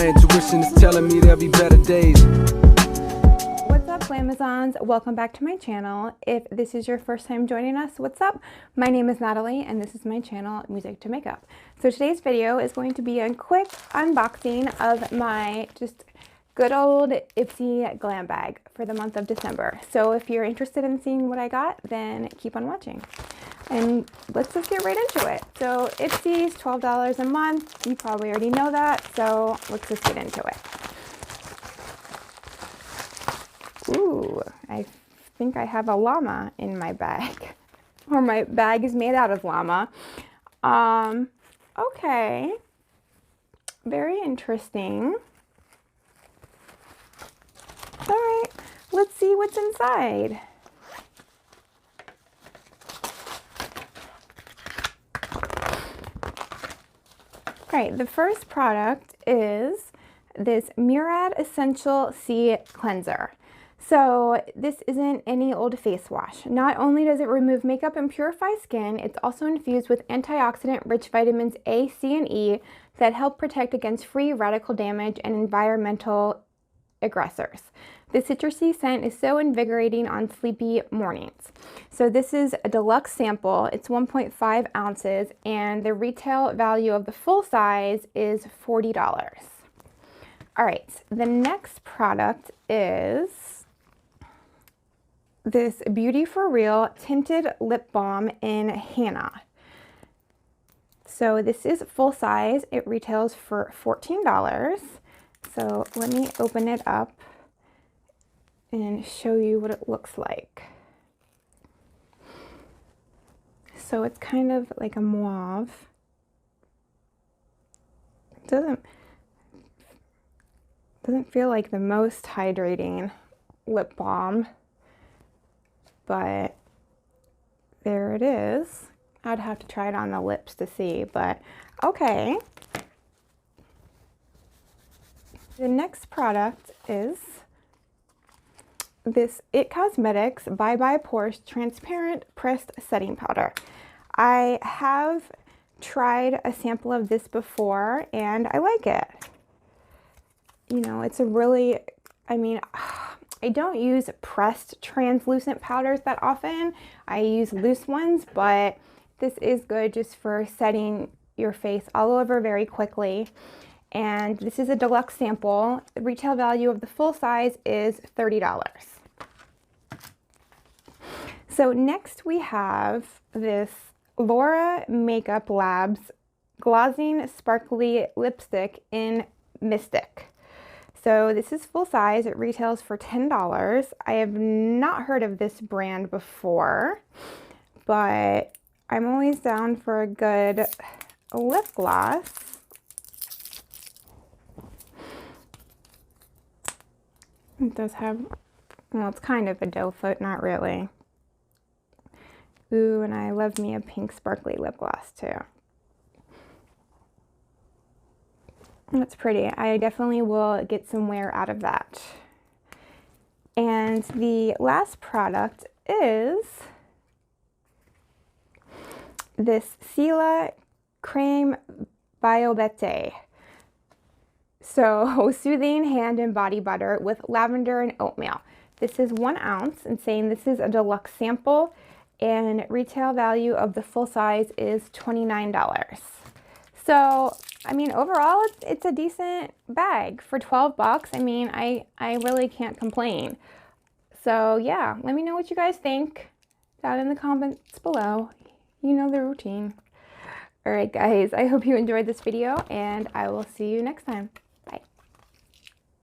My intuition is telling me there'll be better days. What's up, Glamazons? Welcome back to my channel. If this is your first time joining us, what's up? My name is Natalie and this is my channel, Music to Makeup. So today's video is going to be a quick unboxing of my just good old Ipsy Glam bag for the month of December. So if you're interested in seeing what I got, then keep on watching. And let's just get right into it. So Ipsy's $12 a month. You probably already know that. So let's just get into it. Ooh, I think I have a llama in my bag. Or my bag is made out of llama. Okay. Very interesting. All right, let's see what's inside. All right, the first product is this Murad Essential C Cleanser. So this isn't any old face wash. Not only does it remove makeup and purify skin, it's also infused with antioxidant-rich vitamins A, C, and E that help protect against free radical damage and environmental aggressors. The citrusy scent is so invigorating on sleepy mornings. So this is a deluxe sample. It's 1.5 ounces and the retail value of the full size is $40. All right, the next product is this Beauty For Real Tinted Lip Balm in Hannah. So this is full size. It retails for $14. So let me open it up and show you what it looks like. So it's kind of like a mauve. Doesn't feel like the most hydrating lip balm, but there it is. I'd have to try it on the lips to see, but okay. The next product is this It Cosmetics by Porsche Transparent Pressed Setting Powder. I have tried a sample of this before and I like it. You know, it's a really, I don't use pressed translucent powders that often. I use loose ones, but this is good just for setting your face all over very quickly. And this is a deluxe sample. The retail value of the full size is $30. So next we have this Laura Makeup Labs Glossing Sparkly Lipstick in Mystic. So this is full size. It retails for $10. I have not heard of this brand before, but I'm always down for a good lip gloss. It does have, well, it's kind of a doe foot, not really. Ooh, and I love me a pink sparkly lip gloss too. That's pretty. I definitely will get some wear out of that. And the last product is this Sisley Creme Biobetter. So soothing hand and body butter with lavender and oatmeal. This is 1 ounce and saying this is a deluxe sample and retail value of the full size is $29. So, overall it's a decent bag for 12 bucks. I really can't complain. So yeah, let me know what you guys think down in the comments below. You know the routine. All right, guys, I hope you enjoyed this video and I will see you next time.